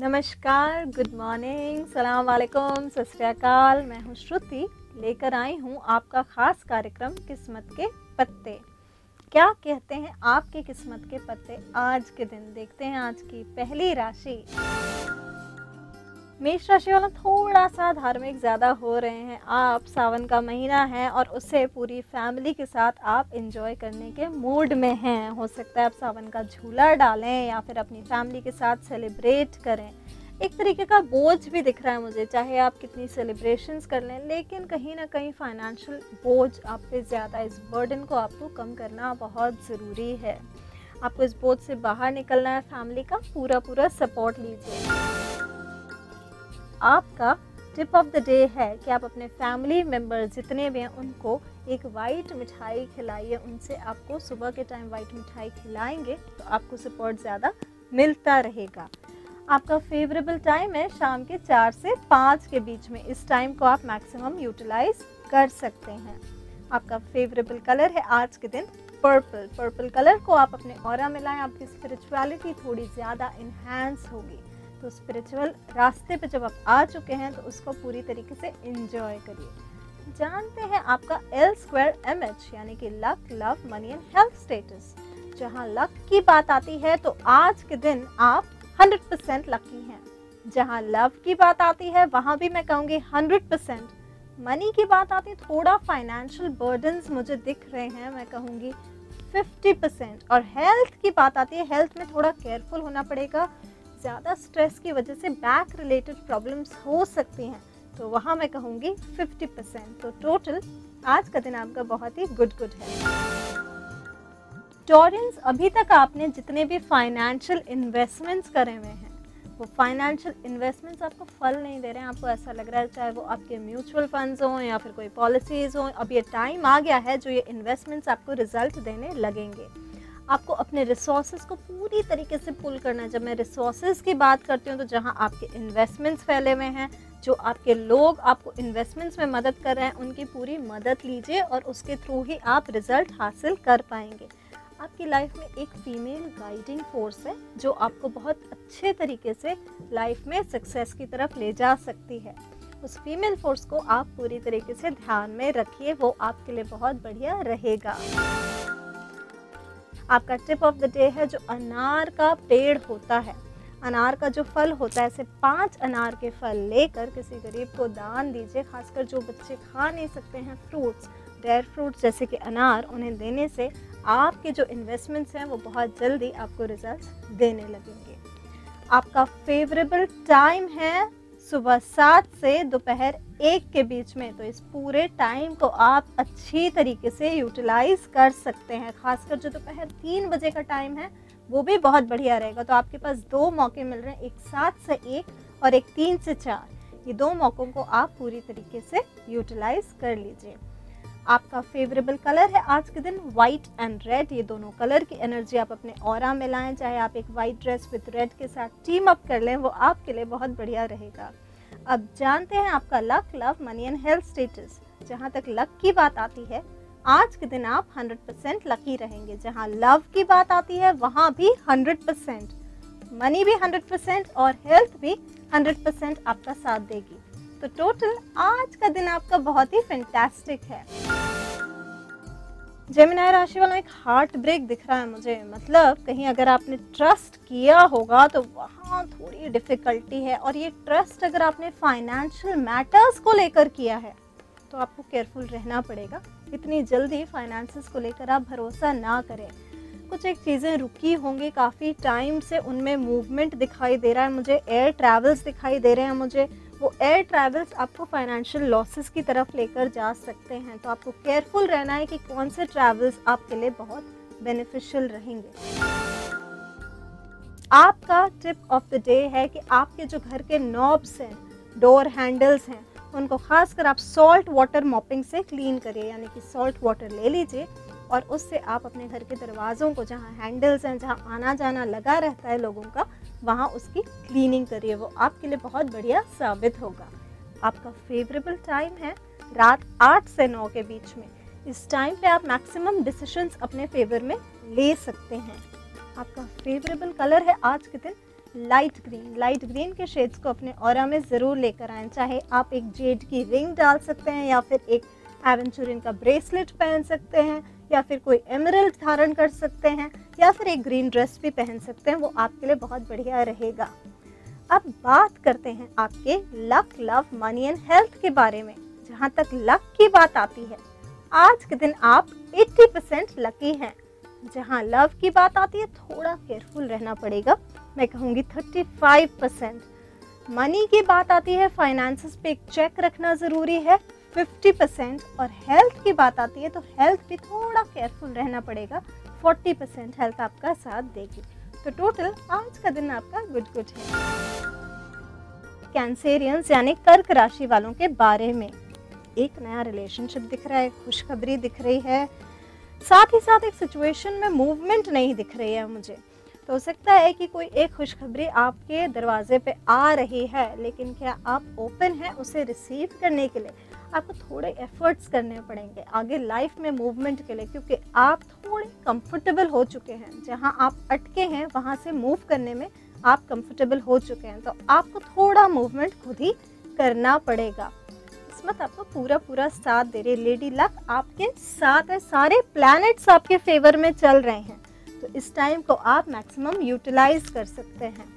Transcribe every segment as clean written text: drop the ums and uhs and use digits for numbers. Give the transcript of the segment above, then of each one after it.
नमस्कार, good morning, सलाम वालेकुम, सत श्री अकाल। मैं हूँ श्रुति, लेकर आई हूँ आपका ख़ास कार्यक्रम किस्मत के पत्ते। क्या कहते हैं आपके किस्मत के पत्ते आज के दिन? देखते हैं आज की पहली राशि। मेष राशि वाला थोड़ा सा धार्मिक ज़्यादा हो रहे हैं आप। सावन का महीना है और उसे पूरी फैमिली के साथ आप एंजॉय करने के मूड में हैं। हो सकता है आप सावन का झूला डालें या फिर अपनी फैमिली के साथ सेलिब्रेट करें। एक तरीके का बोझ भी दिख रहा है मुझे, चाहे आप कितनी सेलिब्रेशंस कर लें, लेकिन कहीं ना कहीं फाइनेंशियल बोझ आप पे ज़्यादा। इस बर्डन को आपको कम करना बहुत ज़रूरी है। आपको इस बोझ से बाहर निकलना है। फैमिली का पूरा सपोर्ट लीजिए। आपका टिप ऑफ द डे है कि आप अपने फैमिली मेम्बर्स जितने भी हैं उनको एक वाइट मिठाई खिलाइए। उनसे आपको सुबह के टाइम वाइट मिठाई खिलाएंगे तो आपको सपोर्ट ज़्यादा मिलता रहेगा। आपका फेवरेबल टाइम है शाम के 4 से 5 के बीच में। इस टाइम को आप मैक्सिमम यूटिलाइज कर सकते हैं। आपका फेवरेबल कलर है आज के दिन पर्पल। पर्पल कलर को आप अपने ऑरा में लाएं। आपकी स्पिरिचुअलिटी थोड़ी ज़्यादा इन्हांस होगी। तो स्पिरिचुअल रास्ते पे जब आप आ चुके हैं तो उसको पूरी तरीके से एंजॉय करिए। जानते हैं आपका L2MH यानी कि luck, love, money and health status. जहां लक की बात आती है तो आज के दिन आप 100% लकी हैं। जहां लव की बात आती है वहां भी मैं कहूँगी 100%। मनी की बात आती है, थोड़ा फाइनेंशियल बर्डन्स मुझे दिख रहे हैं, मैं कहूँगी 50%। और हेल्थ की बात आती है, हेल्थ में थोड़ा केयरफुल होना पड़ेगा। ज़्यादा स्ट्रेस की वजह से बैक रिलेटेड प्रॉब्लम्स हो सकती हैं, तो वहाँ मैं कहूँगी 50%। तो टोटल आज का दिन आपका बहुत ही गुड है। टॉरेंस, अभी तक आपने जितने भी फाइनेंशियल इन्वेस्टमेंट्स करे हुए हैं वो फाइनेंशियल इन्वेस्टमेंट्स आपको फल नहीं दे रहे हैं। आपको ऐसा लग रहा है चाहे वो आपके म्यूचुअल फंड्स हों या फिर कोई पॉलिसीज़ हों, अब ये टाइम आ गया है जो ये इन्वेस्टमेंट्स आपको रिजल्ट देने लगेंगे। आपको अपने रिसोर्सेज को पूरी तरीके से पुल करना है। जब मैं रिसोर्सेज की बात करती हूँ तो जहाँ आपके इन्वेस्टमेंट्स फैले हुए हैं, जो आपके लोग आपको इन्वेस्टमेंट्स में मदद कर रहे हैं, उनकी पूरी मदद लीजिए और उसके थ्रू ही आप रिजल्ट हासिल कर पाएंगे। आपकी लाइफ में एक फीमेल गाइडिंग फोर्स है जो आपको बहुत अच्छे तरीके से लाइफ में सक्सेस की तरफ ले जा सकती है। उस फीमेल फोर्स को आप पूरी तरीके से ध्यान में रखिए, वो आपके लिए बहुत बढ़िया रहेगा। आपका टिप ऑफ द डे है जो अनार का पेड़ होता है, अनार का जो फल होता है, ऐसे 5 अनार के फल लेकर किसी गरीब को दान दीजिए। खासकर जो बच्चे खा नहीं सकते हैं फ्रूट्स, रेयर फ्रूट्स जैसे कि अनार, उन्हें देने से आपके जो इन्वेस्टमेंट्स हैं वो बहुत जल्दी आपको रिजल्ट्स देने लगेंगे। आपका फेवरेबल टाइम है सुबह 7 से दोपहर 1 के बीच में। तो इस पूरे टाइम को आप अच्छी तरीके से यूटिलाइज कर सकते हैं। खासकर जो दोपहर 3 बजे का टाइम है वो भी बहुत बढ़िया रहेगा। तो आपके पास 2 मौके मिल रहे हैं, एक 7 से 1 और एक 3 से 4। ये 2 मौक़ों को आप पूरी तरीके से यूटिलाइज कर लीजिए। आपका फेवरेबल कलर है आज के दिन वाइट एंड रेड। ये दोनों कलर की एनर्जी आप अपने ऑरा में लाएं। चाहे आप एक वाइट ड्रेस विद रेड के साथ टीम अप कर लें, वो आपके लिए बहुत बढ़िया रहेगा। अब जानते हैं आपका luck, love, money and health status. जहाँ तक लक की बात आती है आज के दिन आप 100% लकी रहेंगे। जहाँ लव की बात आती है वहाँ भी 100%, मनी भी 100% और हेल्थ भी 100% आपका साथ देगी। तो टोटल आज का दिन आपका बहुत ही फैंटास्टिक है। जेमिनी राशि वालों, एक हार्ट ब्रेक दिख रहा है मुझे। मतलब कहीं अगर आपने ट्रस्ट किया होगा तो वहाँ थोड़ी डिफ़िकल्टी है। और ये ट्रस्ट अगर आपने फाइनेंशियल मैटर्स को लेकर किया है तो आपको केयरफुल रहना पड़ेगा। इतनी जल्दी फाइनेंसेस को लेकर आप भरोसा ना करें। कुछ एक चीज़ें रुकी होंगी काफ़ी टाइम से, उनमें मूवमेंट दिखाई दे रहा है मुझे। एयर ट्रैवल्स दिखाई दे रहे हैं मुझे। वो एयर ट्रैवल्स आपको फाइनेंशियल लॉसेस की तरफ लेकर जा सकते हैं। तो आपको केयरफुल रहना है कि कौन से ट्रैवल्स आपके लिए बहुत बेनिफिशियल रहेंगे। आपका टिप ऑफ द डे है कि आपके जो घर के नॉब्स हैं, डोर हैंडल्स हैं, उनको खासकर आप सॉल्ट वाटर मॉपिंग से क्लीन करिए। यानी कि सॉल्ट वाटर ले लीजिए और उससे आप अपने घर के दरवाज़ों को, जहाँ हैंडल्स हैं, जहाँ आना जाना लगा रहता है लोगों का, वहाँ उसकी क्लीनिंग करिए। वो आपके लिए बहुत बढ़िया साबित होगा। आपका फेवरेबल टाइम है रात 8 से 9 के बीच में। इस टाइम पे आप मैक्सिमम डिसीजंस अपने फेवर में ले सकते हैं। आपका फेवरेबल कलर है आज के दिन लाइट ग्रीन के शेड्स को अपने ऑरा में ज़रूर लेकर आएँ। चाहे आप एक जेड की रिंग डाल सकते हैं, या फिर एक एवेंचुरिन का ब्रेसलेट पहन सकते हैं, या फिर कोई एमरल्ड धारण कर सकते हैं, या फिर एक ग्रीन ड्रेस भी पहन सकते हैं, वो आपके लिए बहुत बढ़िया रहेगा। अब बात करते हैं आपके luck, love, money and health के बारे में। जहाँ तक लक की बात आती है, आज के दिन आप 80% लकी हैं। जहाँ लव की बात आती है, थोड़ा केयरफुल रहना पड़ेगा, मैं कहूँगी 35%। मनी की बात आती है, फाइनेंसेस पे एक चेक रखना ज़रूरी है, 50%। और हेल्थ की बात आती है तो हेल्थ भी थोड़ा केयरफुल रहना पड़ेगा, 40% हेल्थ आपका साथ देगी। तो टोटल आज का दिन आपका गुड है। कैंसेरियंस यानी कर्क राशि वालों के बारे में, एक नया रिलेशनशिप दिख रहा है, खुशखबरी दिख रही है, साथ ही साथ एक सिचुएशन में मूवमेंट नहीं दिख रही है मुझे। तो हो सकता है कि कोई एक खुशखबरी आपके दरवाजे पे आ रही है, लेकिन क्या आप ओपन हैं उसे रिसीव करने के लिए? आपको थोड़े एफर्ट्स करने पड़ेंगे आगे लाइफ में मूवमेंट के लिए, क्योंकि आप थोड़े कंफर्टेबल हो चुके हैं। जहां आप अटके हैं वहां से मूव करने में आप कंफर्टेबल हो चुके हैं, तो आपको थोड़ा मूवमेंट खुद ही करना पड़ेगा। किस्मत आपको पूरा साथ दे रही है। लेडी लक आपके साथ है, सारे प्लैनेट्स आपके फेवर में चल रहे हैं, तो इस टाइम को आप मैक्सिमम यूटिलाइज कर सकते हैं।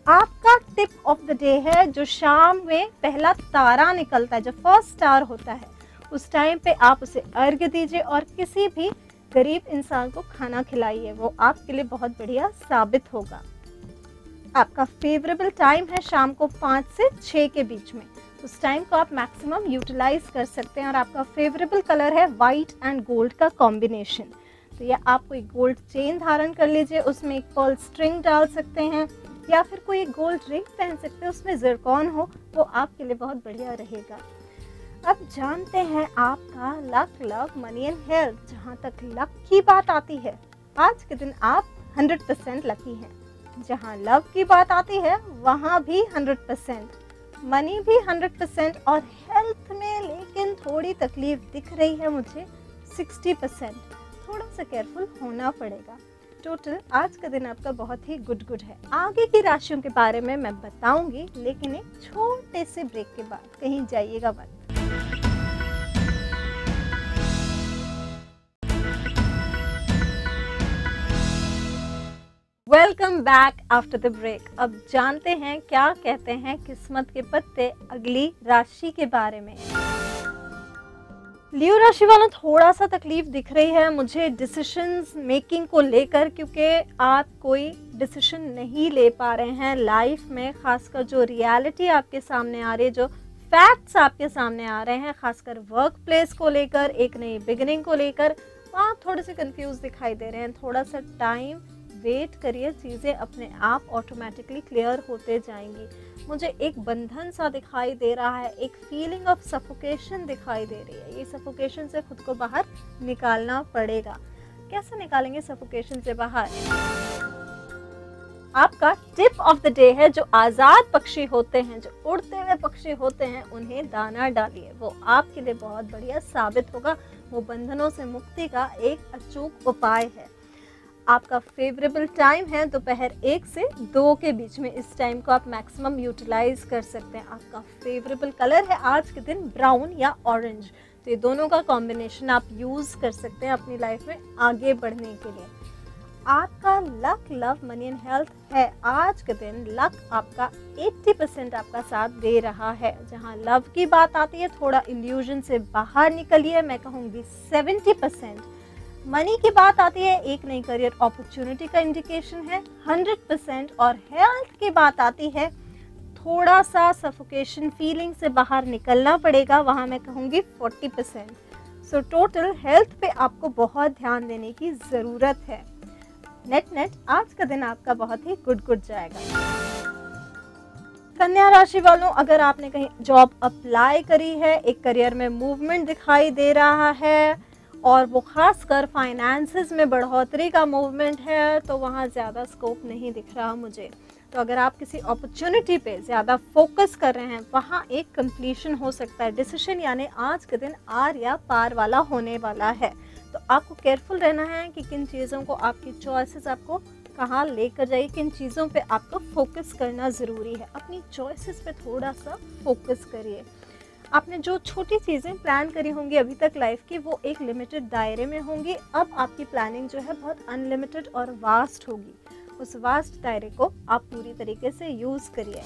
आपका टिप ऑफ द डे है, जो शाम में पहला तारा निकलता है, जो फर्स्ट स्टार होता है, उस टाइम पे आप उसे अर्घ्य दीजिए और किसी भी गरीब इंसान को खाना खिलाइए, वो आपके लिए बहुत बढ़िया साबित होगा। आपका फेवरेबल टाइम है शाम को 5 से 6 के बीच में, उस टाइम को आप मैक्सिमम यूटिलाइज कर सकते हैं। और आपका फेवरेबल कलर है वाइट एंड गोल्ड का कॉम्बिनेशन, तो या आप कोई गोल्ड चेन धारण कर लीजिए, उसमें एक पर्ल स्ट्रिंग डाल सकते हैं, या फिर कोई एक गोल्ड रिंग पहन सकते हैं, उसमें ज़िरकॉन हो, वो आपके लिए बहुत बढ़िया रहेगा। अब जानते हैं आपका luck, love, money and health. जहाँ तक लक की बात आती है, आज के दिन आप 100% लकी हैं। जहाँ लव की बात आती है वहाँ भी 100%, मनी भी 100%, और हेल्थ में लेकिन थोड़ी तकलीफ दिख रही है मुझे, 60%। थोड़ा सा केयरफुल होना पड़ेगा। टोटल आज का दिन आपका बहुत ही गुड है। आगे की राशियों के बारे में मैं बताऊंगी, लेकिन एक छोटे से ब्रेक के बाद, कहीं जाइएगा मत। Welcome back after the break. अब जानते हैं क्या कहते हैं किस्मत के पत्ते अगली राशि के बारे में। लियो राशि वालों, थोड़ा सा तकलीफ दिख रही है मुझे डिसीजंस मेकिंग को लेकर, क्योंकि आप कोई डिसीजन नहीं ले पा रहे हैं लाइफ में। खासकर जो रियलिटी आपके सामने आ रही है, जो फैक्ट्स आपके सामने आ रहे हैं, खासकर वर्क प्लेस को लेकर, एक नई बिगिनिंग को लेकर, आप थोड़े से कंफ्यूज दिखाई दे रहे हैं। थोड़ा सा टाइम वेट करिए, चीज़ें अपने आप ऑटोमेटिकली क्लियर होते जाएंगी। मुझे एक बंधन सा दिखाई दे रहा है, एक फीलिंग ऑफ सफोकेशन दिखाई दे रही है। ये सफोकेशन से खुद को बाहर निकालना पड़ेगा। कैसे निकालेंगे सफोकेशन से बाहर? आपका टिप ऑफ द डे है, जो आज़ाद पक्षी होते हैं, जो उड़ते हुए पक्षी होते हैं, उन्हें दाना डालिए, वो आपके लिए बहुत बढ़िया साबित होगा। वो बंधनों से मुक्ति का एक अचूक उपाय है। आपका फेवरेबल टाइम है दोपहर 1 से 2 के बीच में, इस टाइम को आप मैक्सिमम यूटिलाइज कर सकते हैं। आपका फेवरेबल कलर है आज के दिन ब्राउन या ऑरेंज, तो ये दोनों का कॉम्बिनेशन आप यूज़ कर सकते हैं अपनी लाइफ में आगे बढ़ने के लिए। आपका luck, love, money and health है, आज के दिन लक आपका 80% आपका साथ दे रहा है। जहां लव की बात आती है, थोड़ा इल्यूजन से बाहर निकलिए, मैं कहूँगी 70%। मनी की बात आती है, एक नई करियर अपॉर्चुनिटी का इंडिकेशन है, 100%। और हेल्थ की बात आती है, थोड़ा सा सफोकेशन फीलिंग से बाहर निकलना पड़ेगा, वहाँ मैं कहूँगी 40%। सो टोटल हेल्थ पे आपको बहुत ध्यान देने की ज़रूरत है। नेट आज का दिन आपका बहुत ही गुड जाएगा। कन्या राशि वालों, अगर आपने कहीं जॉब अप्लाई करी है, एक करियर में मूवमेंट दिखाई दे रहा है, और वो खासकर फाइनेंसेस में बढ़ोतरी का मूवमेंट है, तो वहाँ ज़्यादा स्कोप नहीं दिख रहा मुझे। तो अगर आप किसी अपॉर्चुनिटी पे ज़्यादा फोकस कर रहे हैं, वहाँ एक कंप्लीशन हो सकता है। डिसीजन यानी आज के दिन आर या पार वाला होने वाला है, तो आपको केयरफुल रहना है कि किन चीज़ों को, आपकी चॉइसेस आपको कहाँ लेकर जाइए, किन चीज़ों पे आपको फोकस करना ज़रूरी है। अपनी चॉइसेस पे थोड़ा सा फोकस करिए। आपने जो छोटी चीज़ें प्लान करी होंगी अभी तक लाइफ की, वो एक लिमिटेड दायरे में होंगी। अब आपकी प्लानिंग जो है बहुत अनलिमिटेड और वास्ट होगी। उस वास्ट दायरे को आप पूरी तरीके से यूज़ करिए।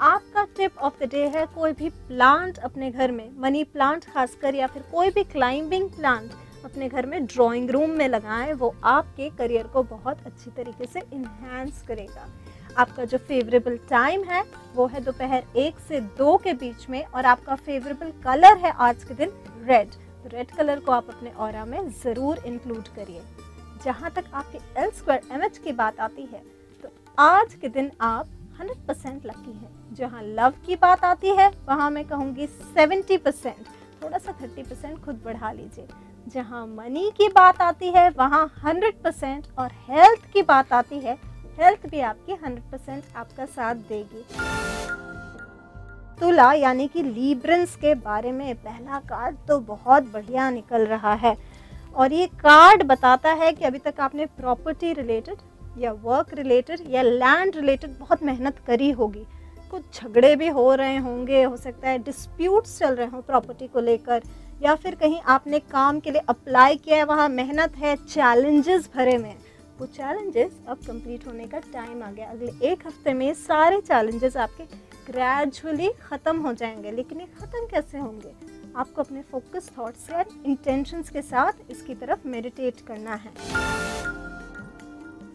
आपका टिप ऑफ द डे है, कोई भी प्लांट अपने घर में, मनी प्लांट खासकर, या फिर कोई भी क्लाइंबिंग प्लांट अपने घर में ड्राइंग रूम में लगाएं। वो आपके करियर को बहुत अच्छी तरीके से इन्हांस करेगा। आपका जो फेवरेबल टाइम है वो है दोपहर 1 से 2 के बीच में, और आपका फेवरेबल कलर है आज के दिन रेड। तो रेड कलर को आप अपने ऑरा में ज़रूर इंक्लूड करिए। जहाँ तक आपके L2MH की बात आती है, तो आज के दिन आप 100% लकी हैं। जहाँ लव की बात आती है वहाँ मैं कहूँगी 70%, थोड़ा सा 30% खुद बढ़ा लीजिए। जहाँ मनी की बात आती है वहाँ 100%, और हेल्थ की बात आती है, हेल्थ भी आपकी 100% आपका साथ देगी। तुला यानी कि लीब्रेंस के बारे में पहला कार्ड तो बहुत बढ़िया निकल रहा है, और ये कार्ड बताता है कि अभी तक आपने प्रॉपर्टी रिलेटेड या वर्क रिलेटेड या लैंड रिलेटेड बहुत मेहनत करी होगी। कुछ झगड़े भी हो रहे होंगे, हो सकता है डिस्प्यूट्स चल रहे हों प्रॉपर्टी को लेकर, या फिर कहीं आपने काम के लिए अप्लाई किया है, वहाँ मेहनत है, चैलेंजेस भरे में। वो चैलेंजेस अब कंप्लीट होने का टाइम आ गया। अगले 1 हफ्ते में सारे चैलेंजेस आपके ग्रेजुअली ख़त्म हो जाएंगे। लेकिन ये ख़त्म कैसे होंगे? आपको अपने फोकस थॉट्स या इंटेंशंस के साथ इसकी तरफ मेडिटेट करना है।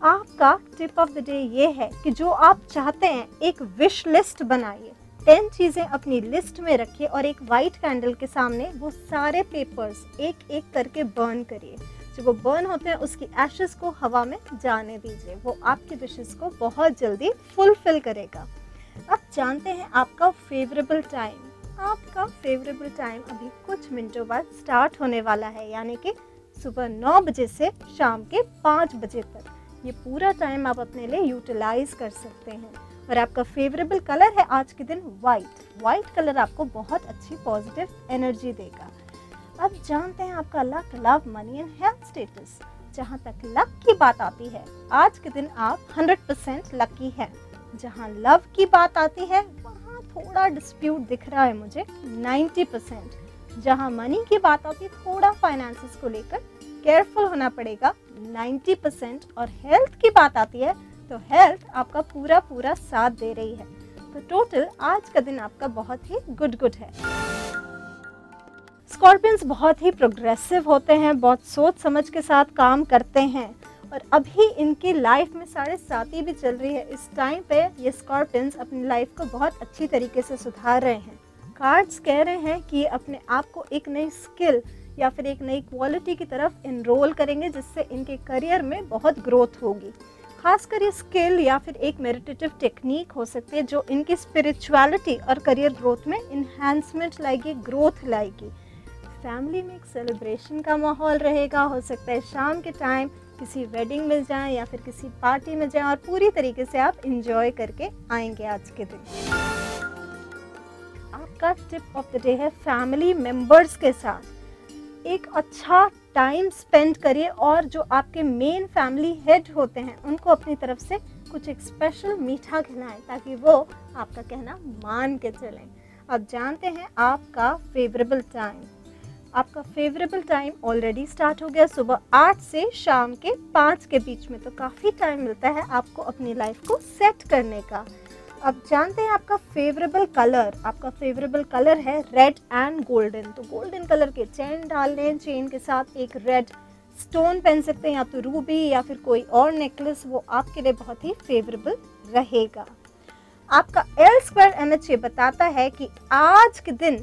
आपका टिप ऑफ द डे ये है कि जो आप चाहते हैं, एक विश लिस्ट बनाइए। 10 चीज़ें अपनी लिस्ट में रखिए और एक वाइट कैंडल के सामने वो सारे पेपर्स एक एक करके बर्न करिए। जब वो बर्न होते हैं उसकी एशेस को हवा में जाने दीजिए। वो आपकी विशेस को बहुत जल्दी फुलफिल करेगा। अब जानते हैं आपका फेवरेबल टाइम। आपका फेवरेबल टाइम अभी कुछ मिनटों बाद स्टार्ट होने वाला है, यानी कि सुबह 9 बजे से शाम के 5 बजे तक। ये पूरा टाइम आप अपने लिए यूटिलाइज कर सकते हैं। और आपका फेवरेबल कलर है आज के दिन वाइट। वाइट कलर आपको बहुत अच्छी पॉजिटिव एनर्जी देगा। अब जानते हैं आपका luck, love, money and health status. जहाँ तक लक की बात आती है, आज के दिन आप 100% लकी हैं। जहाँ लव की बात आती है वहाँ थोड़ा डिस्प्यूट दिख रहा है मुझे, 90%। जहाँ मनी की बात आती है, थोड़ा फाइनेंसेस को लेकर केयरफुल होना पड़ेगा, 90%। और हेल्थ की बात आती है तो हेल्थ आपका पूरा साथ दे रही है। तो टोटल आज का दिन आपका बहुत ही गुड है। स्कॉर्पियंस बहुत ही प्रोग्रेसिव होते हैं, बहुत सोच समझ के साथ काम करते हैं, और अभी इनकी लाइफ में 7.5 भी चल रही है। इस टाइम पे ये स्कॉर्पियंस अपनी लाइफ को बहुत अच्छी तरीके से सुधार रहे हैं। कार्ड्स कह रहे हैं कि अपने आप को एक नई स्किल या फिर एक नई क्वालिटी की तरफ इनरोल करेंगे, जिससे इनके करियर में बहुत ग्रोथ होगी। खासकर ये स्किल या फिर एक मेडिटेटिव टेक्निक हो सकती है जो इनकी स्पिरिचुअलिटी और करियर ग्रोथ में इन्हांसमेंट लाएगी, ग्रोथ लाएगी। फैमिली में एक सेलिब्रेशन का माहौल रहेगा। हो सकता है शाम के टाइम किसी वेडिंग में जाएं या फिर किसी पार्टी में जाएं और पूरी तरीके से आप इंजॉय करके आएंगे आज के दिन। आपका टिप ऑफ द डे है, फैमिली मेंबर्स के साथ एक अच्छा टाइम स्पेंड करिए, और जो आपके मेन फैमिली हेड होते हैं उनको अपनी तरफ से कुछ एक स्पेशल मीठा खिलाएं, ताकि वो आपका कहना मान के चलें। अब जानते हैं आपका फेवरेबल टाइम। आपका फेवरेबल टाइम ऑलरेडी स्टार्ट हो गया, सुबह 8 से शाम के 5 के बीच में। तो काफ़ी टाइम मिलता है आपको अपनी लाइफ को सेट करने का। अब जानते हैं आपका फेवरेबल कलर। आपका फेवरेबल कलर है रेड एंड गोल्डन। तो गोल्डन कलर के चेन डाल लें, चेन के साथ एक रेड स्टोन पहन सकते हैं, या तो रूबी या फिर कोई और नेकलेस, वो आपके लिए बहुत ही फेवरेबल रहेगा। आपका L2MH ये बताता है कि आज के दिन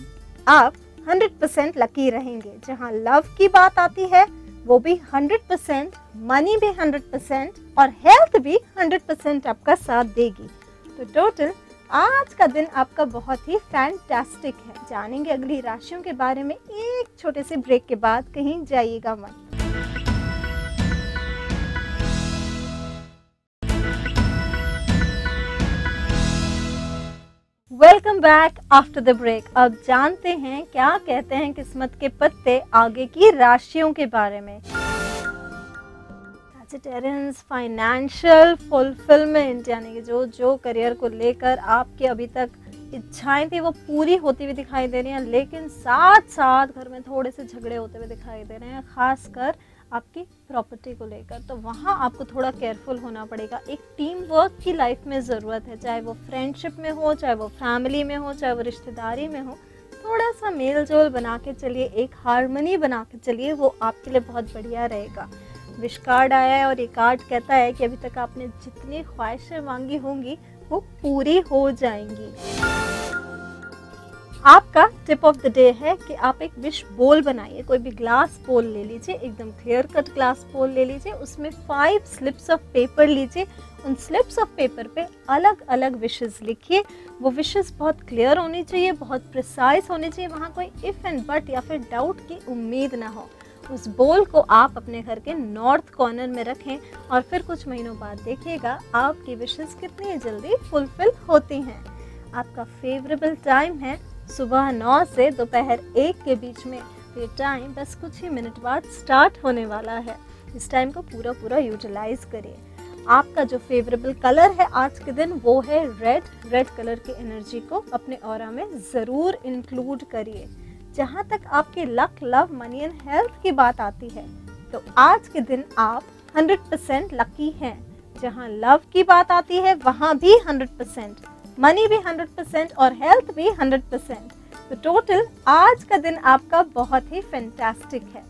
आप 100% लकी रहेंगे। जहां लव की बात आती है वो भी 100%, मनी भी 100% और हेल्थ भी 100% आपका साथ देगी। तो टोटल आज का दिन आपका बहुत ही फैंटास्टिक है। जानेंगे अगली राशियों के बारे में एक छोटे से ब्रेक के बाद, कहीं जाइएगा मत। Welcome back after the break. अब जानते हैं क्या कहते हैं किस्मत के पत्ते आगे की राशियों के बारे में। सजिटेरियंस, फाइनेंशियल फुलफिलमेंट, यानी कि जो करियर को लेकर आपकी अभी तक इच्छाएं थी वो पूरी होती हुई दिखाई दे रही हैं, लेकिन साथ साथ घर में थोड़े से झगड़े होते हुए दिखाई दे रहे हैं, खासकर आपकी प्रॉपर्टी को लेकर। तो वहाँ आपको थोड़ा केयरफुल होना पड़ेगा। एक टीम वर्क की लाइफ में ज़रूरत है, चाहे वो फ्रेंडशिप में हो, चाहे वो फैमिली में हो, चाहे वो रिश्तेदारी में हो। थोड़ा सा मेल जोल बना के चलिए, एक हारमोनी बना के चलिए, वो आपके लिए बहुत बढ़िया रहेगा। विश कार्ड आया है और ये कार्ड कहता है कि अभी तक आपने जितनी ख्वाहिशें मांगी होंगी वो पूरी हो जाएंगी। आपका टिप ऑफ द डे है कि आप एक विश बोल बनाइए। कोई भी ग्लास बोल ले लीजिए, एकदम क्लियर कट ग्लास बोल ले लीजिए, उसमें 5 स्लिप्स ऑफ पेपर लीजिए। उन स्लिप्स ऑफ पेपर पे अलग अलग विशेस लिखिए। वो विशेस बहुत क्लियर होनी चाहिए, बहुत प्रिसाइज होनी चाहिए, वहाँ कोई इफ़ एंड बट या फिर डाउट की उम्मीद ना हो। उस बोल को आप अपने घर के नॉर्थ कॉर्नर में रखें और फिर कुछ महीनों बाद देखिएगा आपकी विशेस कितनी जल्दी फुलफिल होती हैं। आपका फेवरेबल टाइम है सुबह 9 से दोपहर 1 के बीच में। ये टाइम बस कुछ ही मिनट बाद स्टार्ट होने वाला है। इस टाइम को पूरा यूटिलाइज करिए। आपका जो फेवरेबल कलर है आज के दिन वो है रेड। रेड कलर की एनर्जी को अपने ऑरा में ज़रूर इंक्लूड करिए। जहाँ तक आपके luck, love, money and health की बात आती है तो आज के दिन आप 100% लकी हैं। जहाँ लव की बात आती है वहाँ भी 100%, मनी भी 100% और हेल्थ भी 100%। तो टोटल आज का दिन आपका बहुत ही फैंटास्टिक है।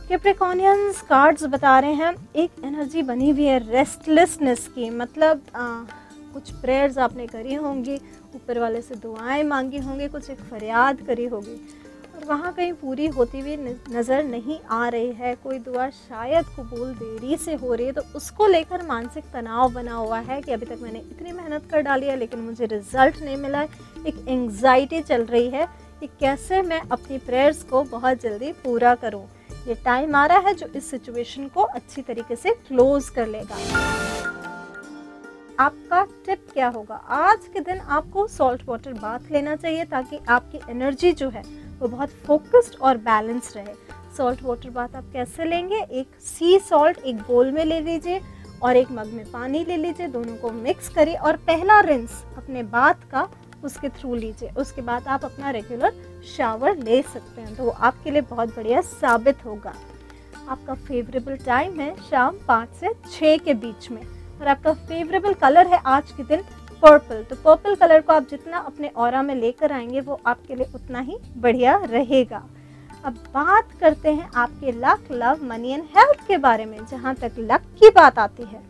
कैप्रिकॉर्नियंस कार्ड्स बता रहे हैं एक एनर्जी बनी हुई है रेस्टलेसनेस की। मतलब कुछ प्रेयर्स आपने करी होंगी, ऊपर वाले से दुआएं मांगी होंगी, कुछ एक फरियाद करी होगी और वहाँ कहीं पूरी होती हुई नज़र नहीं आ रही है। कोई दुआ शायद कबूल देरी से हो रही है, तो उसको लेकर मानसिक तनाव बना हुआ है कि अभी तक मैंने इतनी मेहनत कर डाली है लेकिन मुझे रिजल्ट नहीं मिला है। एक एंग्जाइटी चल रही है कि कैसे मैं अपनी प्रेयर्स को बहुत जल्दी पूरा करूँ। ये टाइम आ रहा है जो इस सिचुएशन को अच्छी तरीके से क्लोज कर लेगा। आपका टिप क्या होगा? आज के दिन आपको सॉल्ट वाटर बाथ लेना चाहिए ताकि आपकी एनर्जी जो है वो बहुत फोकस्ड और बैलेंस रहे। सॉल्ट वाटर बाथ आप कैसे लेंगे? एक सी सॉल्ट एक बोल में ले लीजिए और एक मग में पानी ले लीजिए, दोनों को मिक्स करिए और पहला रिंस अपने बाथ का उसके थ्रू लीजिए। उसके बाद आप अपना रेगुलर शावर ले सकते हैं, तो वो आपके लिए बहुत बढ़िया साबित होगा। आपका फेवरेबल टाइम है शाम 5 से 6 के बीच में और आपका फेवरेबल कलर है आज के दिन पर्पल। तो पर्पल कलर को आप जितना अपने ऑरा में लेकर आएंगे वो आपके लिए उतना ही बढ़िया रहेगा। अब बात करते हैं आपके luck, love, money and health के बारे में। जहाँ तक लक की बात आती है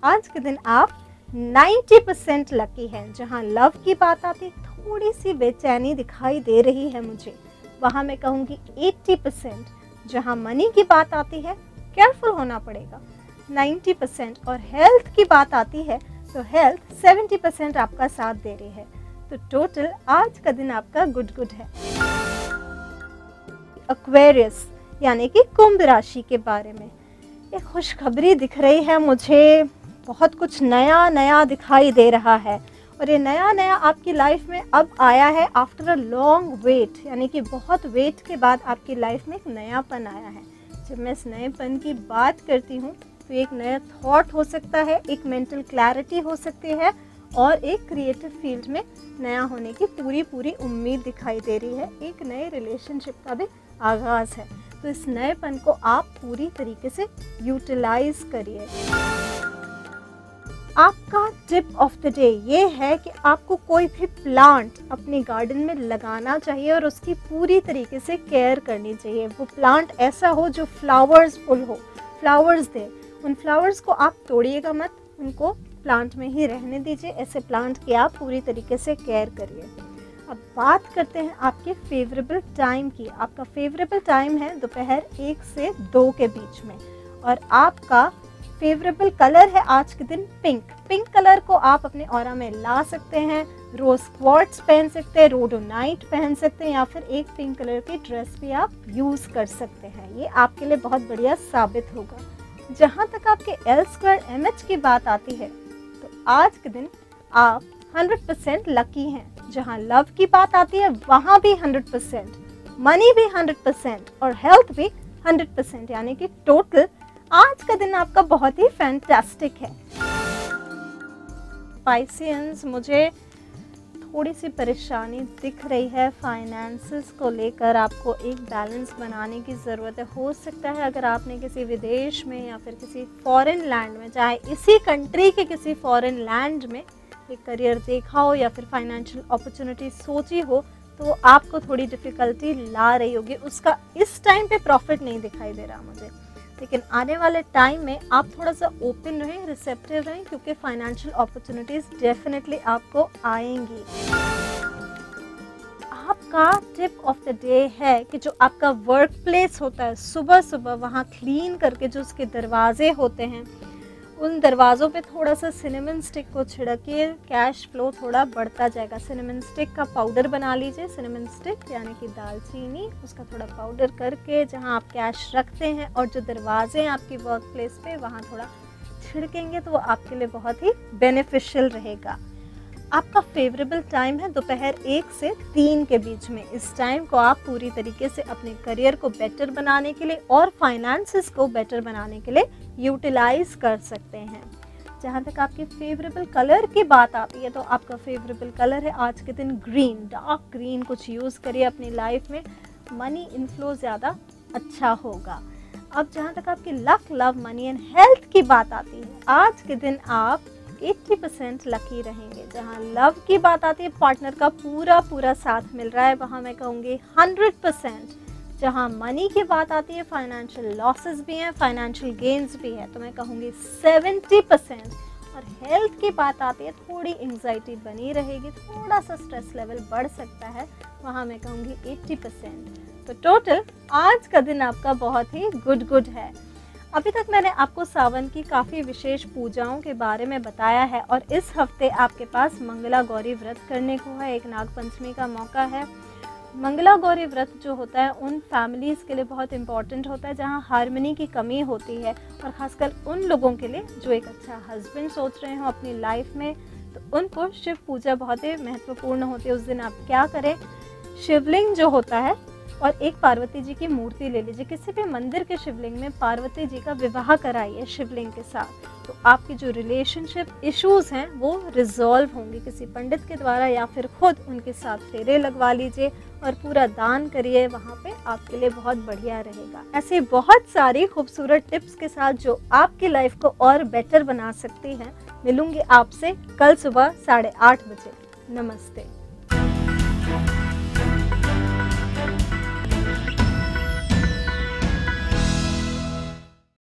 आज के दिन आप 90% लकी हैं। जहाँ लव की बात आती है थोड़ी सी बेचैनी दिखाई दे रही है मुझे, वहाँ मैं कहूँगी 80%। जहाँ मनी की बात आती है केयरफुल होना पड़ेगा 90% और हेल्थ की बात आती है तो हेल्थ 70% आपका साथ दे रही है। तो टोटल आज का दिन आपका गुड है। एक्वेरियस यानी कि कुंभ राशि के बारे में एक खुशखबरी दिख रही है मुझे। बहुत कुछ नया नया दिखाई दे रहा है और ये नया नया आपकी लाइफ में अब आया है आफ्टर अ लॉन्ग वेट, यानी कि बहुत वेट के बाद आपकी लाइफ में एक नयापन आया है। जब मैं इस नएपन की बात करती हूँ तो एक नया थॉट हो सकता है, एक मेंटल क्लैरिटी हो सकती है और एक क्रिएटिव फील्ड में नया होने की पूरी उम्मीद दिखाई दे रही है। एक नए रिलेशनशिप का भी आगाज़ है। तो इस नएपन को आप पूरी तरीके से यूटिलाइज करिए। आपका टिप ऑफ द डे ये है कि आपको कोई भी प्लांट अपने गार्डन में लगाना चाहिए और उसकी पूरी तरीके से केयर करनी चाहिए। वो प्लांट ऐसा हो जो फ्लावर्स फुल हो, फ्लावर्स दे। उन फ्लावर्स को आप तोड़िएगा मत, उनको प्लांट में ही रहने दीजिए। ऐसे प्लांट की आप पूरी तरीके से केयर करिए। अब बात करते हैं आपके फेवरेबल टाइम की। आपका फेवरेबल टाइम है दोपहर 1 से 2 के बीच में और आपका फेवरेबल कलर है आज के दिन पिंक। पिंक कलर को आप अपने ऑरा में ला सकते हैं। रोज क्वार्ट्स पहन सकते हैं, रोडोनाइट पहन सकते हैं या फिर एक पिंक कलर की ड्रेस भी आप यूज़ कर सकते हैं। ये आपके लिए बहुत बढ़िया साबित होगा। जहाँ तक आपके L2MH की बात आती है तो आज के दिन आप 100% लकी हैं। जहाँ लव की बात आती है वहाँ भी 100%, मनी भी 100% और हेल्थ भी 100%, यानी कि टोटल आज का दिन आपका बहुत ही फैंटास्टिक है। पाइसियंस, मुझे थोड़ी सी परेशानी दिख रही है फाइनेंसेस को लेकर। आपको एक बैलेंस बनाने की ज़रूरत है। हो सकता है अगर आपने किसी विदेश में या फिर किसी फॉरेन लैंड में, चाहे इसी कंट्री के किसी फॉरेन लैंड में एक करियर देखा हो या फिर फाइनेंशियल अपॉर्चुनिटी सोची हो, तो आपको थोड़ी डिफ़िकल्टी ला रही होगी। उसका इस टाइम पे प्रॉफिट नहीं दिखाई दे रहा मुझे, लेकिन आने वाले टाइम में आप थोड़ा सा ओपन रहें, रिसेप्टिव रहें, क्योंकि फाइनेंशियल अपॉर्चुनिटीज़ डेफिनेटली आपको आएंगी। आपका टिप ऑफ द डे है कि जो आपका वर्क प्लेस होता है, सुबह सुबह वहाँ क्लीन करके जो उसके दरवाजे होते हैं, उन दरवाज़ों पे थोड़ा सा सिनेमन स्टिक को छिड़किए, कैश फ्लो थोड़ा बढ़ता जाएगा। सिनेमन स्टिक का पाउडर बना लीजिए। सिनेमन स्टिक यानी कि दालचीनी, उसका थोड़ा पाउडर करके जहां आप कैश रखते हैं और जो दरवाजे हैं आपकी वर्क प्लेस पे, वहां थोड़ा छिड़केंगे तो वो आपके लिए बहुत ही बेनिफिशियल रहेगा। आपका फेवरेबल टाइम है दोपहर 1 से 3 के बीच में। इस टाइम को आप पूरी तरीके से अपने करियर को बेटर बनाने के लिए और फाइनेंसेस को बेटर बनाने के लिए यूटिलाइज कर सकते हैं। जहाँ तक आपके फेवरेबल कलर की बात आती है, तो आपका फेवरेबल कलर है आज के दिन ग्रीन। डार्क ग्रीन कुछ यूज़ करिए अपनी लाइफ में, मनी इनफ्लो ज़्यादा अच्छा होगा। अब जहाँ तक आपकी luck, love, money and health की बात आती है, आज के दिन आप 80% लकी रहेंगे। जहाँ लव की बात आती है, पार्टनर का पूरा साथ मिल रहा है, वहाँ मैं कहूँगी 100%। जहाँ मनी की बात आती है, फाइनेंशियल लॉसेस भी हैं, फाइनेंशियल गेन्स भी है, तो मैं कहूँगी 70%। और हेल्थ की बात आती है, थोड़ी एंग्जाइटी बनी रहेगी, थोड़ा सा स्ट्रेस लेवल बढ़ सकता है, वहाँ मैं कहूँगी 80%। तो टोटल आज का दिन आपका बहुत ही गुड है। अभी तक मैंने आपको सावन की काफ़ी विशेष पूजाओं के बारे में बताया है, और इस हफ्ते आपके पास मंगला गौरी व्रत करने को है। एक नाग पंचमी का मौका है। मंगला गौरी व्रत जो होता है उन फैमिलीज़ के लिए बहुत इम्पॉर्टेंट होता है जहां हार्मनी की कमी होती है, और ख़ासकर उन लोगों के लिए जो एक अच्छा हस्बैंड सोच रहे हो अपनी लाइफ में, तो उनको शिव पूजा बहुत ही महत्वपूर्ण होती है। उस दिन आप क्या करें, शिवलिंग जो होता है और एक पार्वती जी की मूर्ति ले लीजिए। किसी भी मंदिर के शिवलिंग में पार्वती जी का विवाह कराइए शिवलिंग के साथ, तो आपकी जो रिलेशनशिप इश्यूज़ हैं वो रिजॉल्व होंगे किसी पंडित के द्वारा, या फिर खुद उनके साथ फेरे लगवा लीजिए और पूरा दान करिए। वहाँ पे आपके लिए बहुत बढ़िया रहेगा। ऐसी बहुत सारी खूबसूरत टिप्स के साथ जो आपकी लाइफ को और बेटर बना सकती हैं, मिलूंगी आपसे कल सुबह 8:30 बजे। नमस्ते।